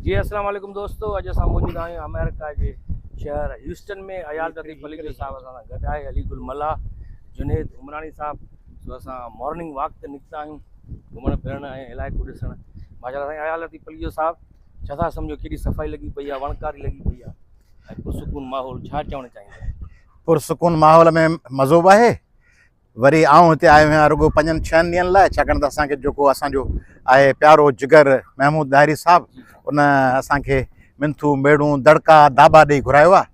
जी अस्सलाम वालेकुम दोस्तों, अॼु असां मौजूद आहियूं अमेरिका जे शहर ह्यूस्टन में। अयाल लतीफ़ अली साहब असां सां गॾु आहे, अली गुल मल्ला, जुनेद उमरानी साहब। सो असां मॉर्निंग वॉक ते निकिता आहियूं घुमण फिरण ऐं इलाइक़ो ॾिसणु। माशाल्लाह साईं अयाल लतीफ़ अली साहब छा था सम्झो, केॾी सफ़ाई लॻी पई आहे, वणकारी लॻी पई आहे ऐं पुरसुकून माहौल। छा चवणु चाहींदा? पुरसुकून माहौल में मज़ो बि आहे। वरी आऊं हिते आयो आहियां रुॻो 5-6 ॾींहंनि लाइ, छाकाणि त असांखे जेको असांजो आहे प्यारो जिगर महमूद दाहिरी साहब, उन असांखे मिंथू मेड़ूं दड़का दाबा ॾेई घुरायो आहे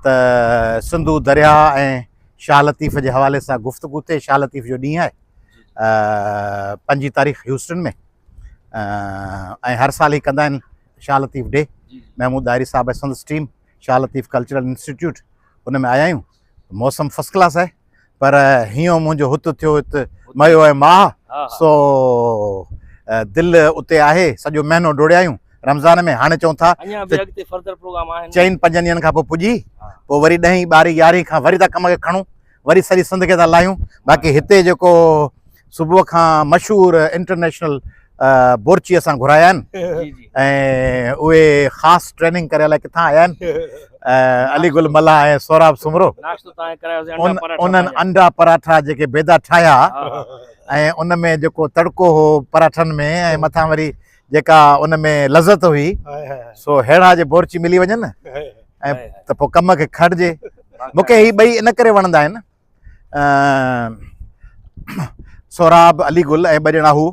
त सिंधू दरिया ऐं शाह लतीफ़ जे हवाले सां गुफ़्तगू थिए। शाह लतीफ़ जो ॾींहुं आहे 5 तारीख़ ह्यूस्टन में, ऐं हर साल ई कंदा आहिनि शाह लतीफ़ डे। महमूद दाहिरी साहब ऐं संदसि team Shah Latif cultural institute उन में आया आहियूं। मौसम फर्स्ट क्लास आहे, पर हीअं मुंहिंजो हुत थियो हिते मयो ऐं माह, सो दिलि उते आहे। सॼो महीनो डोड़िया आहियूं रमज़ान में। हाणे चऊं था चइनि 5 ॾींहंनि खां पोइ पुॼी, पोइ वरी 10, 12, 11 खां वरी था कम खे खणूं, वरी सॼी सिंध खे था लाहियूं। बाक़ी हिते जेको सुबुह खां मशहूरु इंटरनेशनल बोरची असां घुराया आहिनि, ऐं उहे ख़ासि ट्रेनिंग करे लाइ किथां आया आहिनि, अली गुल मल्ला ऐं सोराब सुमरो। उन्हनि अंडा पराठा जेके बेदा ठाहिया, ऐं उन में जेको तड़को हो पराठनि में, ऐं मथां वरी जेका उन में लज़त हुई, सो हेड़ा जे बोरची मिली वञनि ऐं त पोइ कम खे खटिजे। मूंखे ही ॿई इन करे वणंदा आहिनि, सोराब अली गुल ऐं ॿ ॼणा हू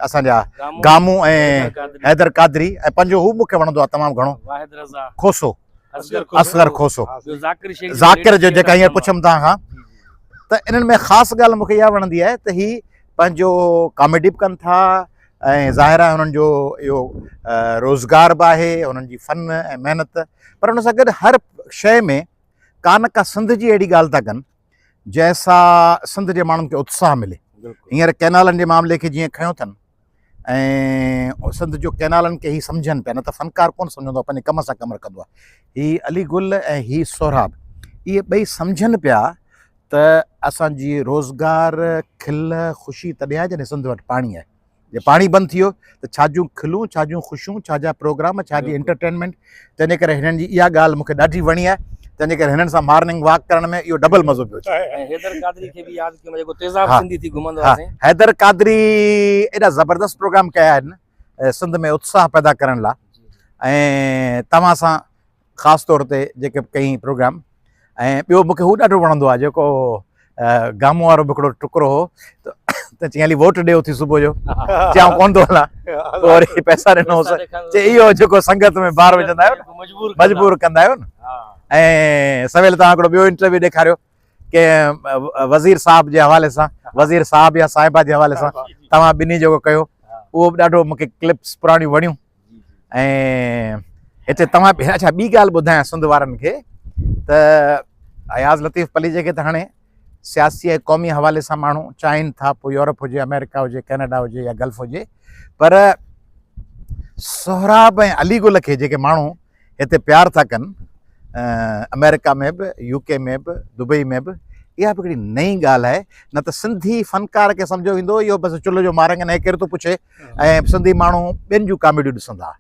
असांजा गामू ऐं हैदर कादरी, ऐं पंहिंजो हू मूंखे वणंदो आहे तमामु घणो, खोसो, असगर खोसो, ज़ाकिर जो जेका हींअर पुछुमि तव्हां खां। त इन्हनि में ख़ासि ॻाल्हि मूंखे इहा वणंदी आहे त ही पंहिंजो कॉमेडी बि कनि था, ऐं ज़ाहिर आहे हुननि जो इहो रोज़गार बि आहे, हुननि जी फ़न ऐं महिनत। पर हुन सां गॾु हर शइ में का न का सिंध जी अहिड़ी ॻाल्हि था कनि जंहिंसां सिंध जे माण्हुनि खे उत्साह मिले। हींअर कैनालनि जे मामले खे जीअं खयों अथनि, ऐं सिंध जो कैनालनि खे ही सम्झनि पिया, न त फ़नकार कोन सम्झंदो आहे, पंहिंजे कम सां कमु रखंदो आहे। ही अली गुल ऐं ही सोराब, इहे ॿई सम्झनि पिया त असांजी रोज़गार खिल ख़ुशी तॾहिं आहे जॾहिं सिंध वटि पाणी आहे। जे पाणी बंदि थी वियो त छा जूं खिलूं, छा जूं ख़ुशियूं, छा जा प्रोग्राम, छा जी एंटरटेनमेंट। तंहिंजे करे हिननि जी इहा ॻाल्हि मूंखे ॾाढी वणी आहे। तंहिंजे करे हिननि सां मॉर्निंग वॉक करण में इहो डबल मज़ो पियो अचे। हैदर कादरी एॾा ज़बरदस्त प्रोग्राम कया आहिनि सिंध में उत्साह पैदा करण लाइ, ऐं तव्हां सां ख़ासि तौर ते जेके कई प्रोग्राम। ऐं ॿियो मूंखे हू ॾाढो वणंदो आहे जेको गामो वारो बि हिकिड़ो टुकड़ो हो, त चई हली वोट ॾियो थी सुबुह जो, चयां कोन थो हलां, पोइ वरी पैसा ॾिनोसि, चई इहो जेको संगत में ॿार विझंदा आहियो न, मजबूर कंदा आहियो न। ऐं सवेल तव्हां हिकिड़ो ॿियो इंटरव्यू ॾेखारियो के वज़ीर साहब जे हवाले सां, वज़ीर साहब या साहिबा जे हवाले सां तव्हां ॿिन्ही जेको कयो, उहो बि ॾाढो मूंखे क्लिप्स पुराणियूं वणियूं। ऐं हिते तव्हां अच्छा ॿी ॻाल्हि ॿुधायां सिंध वारनि खे, त अयाज़ लतीफ़ अली जेके त हाणे सियासी ऐं क़ौमी हवाले सां माण्हू चाहिनि था, पोइ यूरोप हुजे, अमेरिका हुजे, कैनेडा हुजे या गल्फ हुजे, पर सोहराब ऐं अली गुल खे जेके माण्हू हिते प्यार था कनि, अमेरिका में बि, यूके में बि, दुबई में बि, इहा बि हिकिड़ी नई ॻाल्हि आहे। न त सिंधी फ़नकार खे सम्झो ईंदो इहो बसि चुल्ह जो मारंग ऐं केरु थो पुछे, ऐं सिंधी माण्हू ॿियनि जूं कॉमेडियूं ॾिसंदा।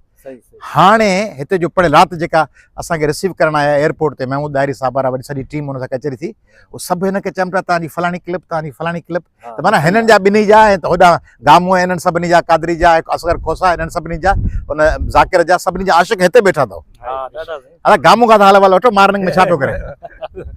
हाणे हिते जो पड़े राति जेका असांखे रिसीव करणु आया एयरपोर्ट ते, महमूद दाहिरी साहब वारा, वरी सॼी टीम हुन सां कचहरी थी, उहे सभु हिनखे चवनि पिया तव्हांजी फलाणी क्लिप, तव्हांजी फलाणी क्लिप। त माना हिननि जा ॿिन्ही जा, ऐं होॾां गामू हिननि सभिनी जा, कादरी जा, असगर खोसा हिननि सभिनी जा, उन ज़ाकिर जा, सभिनी जा आशिक़ हिते वेठा अथव। अरे गामू खां त हाल वाल वठो, मॉर्निंग में छा पियो करे?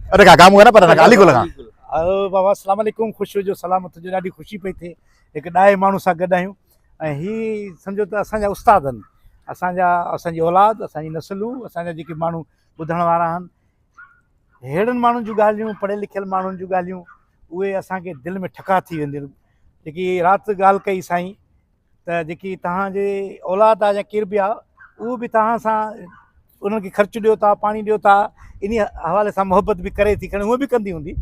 अरे का गामू आहे न, पर अली गुल खां। हलो बाबा, अस्सलाम वालेकुम, ख़ुशी जो सलामत जो, ॾाढी ख़ुशी पई थिए, हिकु ॾाहे माण्हू सां गॾु आहियूं। ऐं ही सम्झो त असांजा उस्ताद आहिनि, असांजी औलाद, असांजी नसलूं, असांजा जेके माण्हू ॿुधण वारा आहिनि, अहिड़नि माण्हुनि जूं ॻाल्हियूं, पढ़ियल लिखियल माण्हुनि जूं ॻाल्हियूं, उहे असांखे दिलि में ठका थी वेंदियूं। जेकी राति ॻाल्हि कई साईं, त जेकी तव्हांजे औलाद आहे या केर बि आहे, उहो बि तव्हां सां उन्हनि खे ख़र्चु ॾियो था, पाणी ॾियो था, इन हवाले सां मोहबत बि करे थी, खणी उहा बि कंदी हूंदी,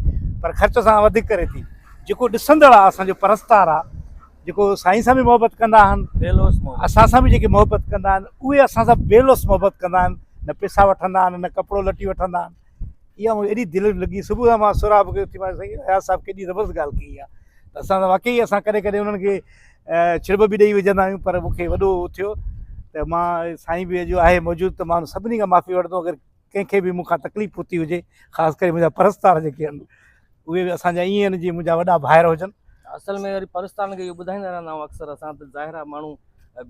पर ख़र्च सां वधीक करे थी। जेको ॾिसंदड़ आहे, असांजो परस्तार आहे, जेको साईं सां बि मोहबत कंदा आहिनि, असां सां बि जेके मोहबत कंदा आहिनि, उहे असां सां बेलोस मोहबत कंदा आहिनि। न पैसा वठंदा आहिनि, न कपिड़ो लटी वठंदा आहिनि। इहा मूंखे एॾी दिलि लॻी। सुबुह सां मां सोराब खे उथी साईं अयाज़ साहब केॾी ज़बरदस्त ॻाल्हि कई आहे। त असां वाक़ई असां कॾहिं कॾहिं उन्हनि खे छिड़ब बि ॾेई विझंदा आहियूं, पर मूंखे वॾो थियो त त मां साईं बि अॼु आहे मौजूदु त मां सभिनी खां माफ़ी वठंदो अगरि कंहिंखे बि मूंखां तकलीफ़ थी हुजे, ख़ासि करे मुंहिंजा परस्तार जेके आहिनि उहे बि असांजा ईअं आहिनि जीअं मुंहिंजा वॾा भाइर हुजनि। असल में वरी परस्तान खे इहो ॿुधाईंदा रहंदा आहियूं अक्सर असां त ज़ाहिर आहे माण्हू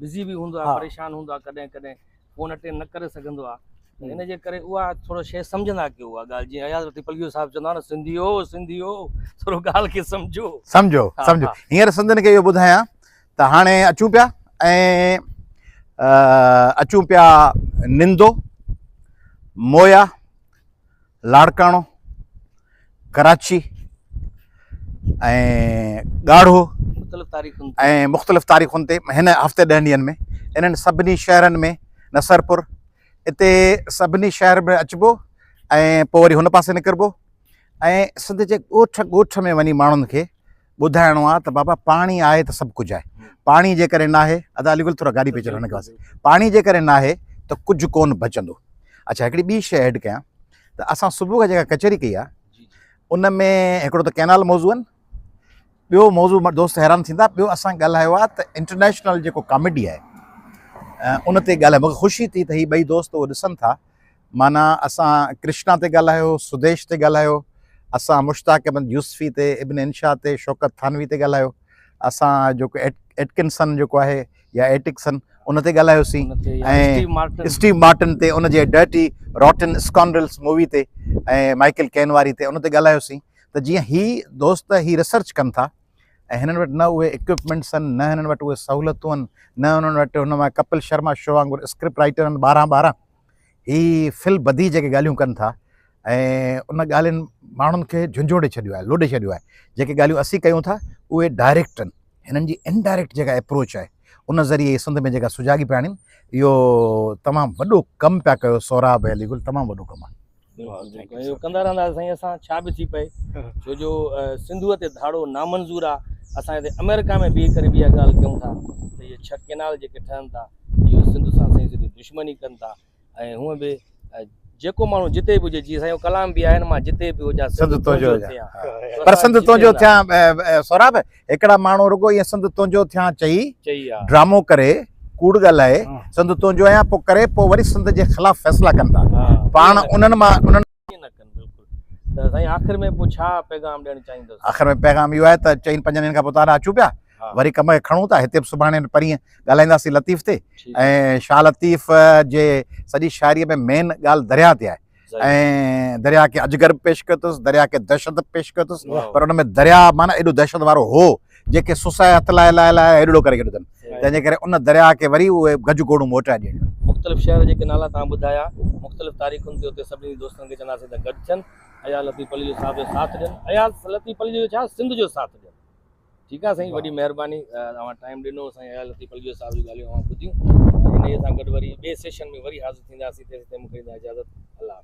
बिज़ी बि हूंदो आहे, हा। परेशान हूंदो आहे, कॾहिं कॾहिं फ़ोन अटेंड न करे सघंदो आहे, त इन जे करे उहा थोरो शइ सम्झंदा कयो उहा ॻाल्हि, जीअं अयाज़ लतीफ़ अलवीअ साहिबु चवंदा न सिंधी हो थोरो ॻाल्हि खे सम्झो। सम्झो हा, सम्झो हा। हींअर सिंधियुनि खे इहो ॿुधायां त हाणे अचूं पिया ऐं अचूं पिया निंदो, मोया, लाड़काणो, कराची ऐं ॻाढ़ो मुख़्तलिफ़ तारीख़ुनि ते ऐं मुख़्तलिफ़ तारीख़ुनि ते हिन हफ़्ते 10 ॾींहंनि में इन्हनि सभिनी शहरनि में नसरपुर हिते सभिनी शहर में अचिबो ऐं पोइ वरी हुन पासे निकिरबो ऐं सिंध जे ॻोठ ॻोठ में वञी माण्हुनि खे ॿुधाइणो आहे त बाबा पाणी आहे त सभु कुझु आहे, पाणी जे करे नाहे अदा अलीगुल थोरा गाॾी पेचर हुन पासे, पाणी जे करे नाहे त कुझु कोन बचंदो। अच्छा हिकिड़ी ॿी शइ ऐड कयां त असां सुबुह खां जेका कचहरी कई आहे उन में हिकिड़ो त कैनाल मौज़ू आहिनि, ॿियो मौज़ू दोस्त हैरान थींदा, ॿियो असां ॻाल्हायो आहे त इंटरनेशनल जेको कॉमेडी आहे उन ते ॻाल्हायो। मूंखे ख़ुशी थी त हीअ ॿई दोस्त उहो ॾिसनि था, माना असां कृष्णा ते ॻाल्हायो, सुदेश ते ॻाल्हायो, असां मुश्ताक अहमद यूसफ़ी ते, इब्न इंशा ते, शौकत थानवी ते ॻाल्हायो, असां जेको एटकिंसन जेको आहे या एटिक्सन उन ते ॻाल्हायोसीं ऐं स्टीव मार्टिन ते उन जे डर्टी रॉटन स्कॉन्ड्रल्स मूवी ते ऐं माइकल कैन वारी ते उन ते ॻाल्हायोसीं। त जीअं ही दोस्त ही रिसर्च कनि था ऐं हिननि वटि न उहे इक्विपमेंट्स आहिनि, न हिननि वटि उहे सहूलियतूं आहिनि, न हुननि वटि हुन मां कपिल शर्मा शो वांगुरु स्क्रिप्ट राइटर आहिनि 12 ही फिल बधी जेके ॻाल्हियूं कनि था ऐं उन ॻाल्हियुनि माण्हुनि खे झुंझोड़े छॾियो आहे, लोॾे छॾियो आहे। जेके ॻाल्हियूं असीं कयूं था उहे डायरेक्ट आहिनि, हिननि जी इनडायरेक्ट जेका अप्रोच आहे उन ज़रिए सिंध में जेका सुजाॻी पिया आणनि, इहो तमामु वॾो कमु पिया कयो सोराब ऐं अलीगुल, तमामु वॾो कमु आहे। इहो कंदा रहंदा साईं, असां छा बि थी पए छो जो सिंधूअ ते धाड़ो नामंज़ूर आहे। असां हिते अमेरिका में बीह करे बि इहा ॻाल्हि कयूं था त इहे 6 कैनाल जेके ठहनि था इहो सिंध सां साईं सिधी दुश्मनी कनि था ऐं हूअं बि जेको माण्हू जिते बि हुजे, जीअं साईं कलाम बि आहे न, मां जिते बि हुजां सिंध तुंहिंजो पर सिंध तुंहिंजो थियां सोराब, हिकिड़ा माण्हू रुगो ईअं सिंध तुंहिंजो थियां चई ड्रामो करे कूड़ ॻाल्हाए सिंध तुंहिंजो आहियां पोइ करे पोइ वरी सिंध जे ख़िलाफ़ फ़ैसिला कनि था पाण उन्हनि मां उन्हनि न कनि। बिल्कुलु त साईं आख़िर में पोइ छा पैगाम ॾियणु चाहींदुसि? आख़िर में पैगाम इहो आहे त 4-5 ॾींहंनि खां पोइ तारा अचूं पिया, वरी कम खे खणूं था। हिते बि सुभाणे परीहं ॻाल्हाईंदासीं लतीफ़ ते ऐं शाह लतीफ़ जे सॼी शाइरीअ में मेन ॻाल्हि दरिया ते आहे ऐं दरिया खे अजगर पेश कयो अथसि, दरिया खे दहशत पेश कयो अथसि, पर हुन में दरिया माना एॾो दहशत वारो हो जेके सुसाए हथ लाइ हेॾो करे छॾियो अथनि, तंहिंजे करे उन दरिया खे वरी उहे गज गोड़ूं मोटाए ॾियणियूं। मुख़्तलिफ़ शहर जेके नाला तव्हां ॿुधाया, मुख़्तलिफ़ तारीख़ुनि ते उते सभिनी दोस्तनि खे चवंदासीं त गॾु थियनि, अयाज़ लतीफ़ अलवी साहिब जो साथ ॾियनि, अयाज़ लतीफ़ अलवी जो छा सिंध जो साथ ॾियनि। ठीकु आहे साईं, वॾी महिरबानी, तव्हां टाइम ॾिनो साईं। अयाज़ लतीफ़ अलवी साहिब जी ॻाल्हियूं ॿुधियूं, इन सां गॾु वरी ॿिए सेशन में वरी हाज़िर थींदासीं। तेसिताईं मूंखे इजाज़त, अल्लाह।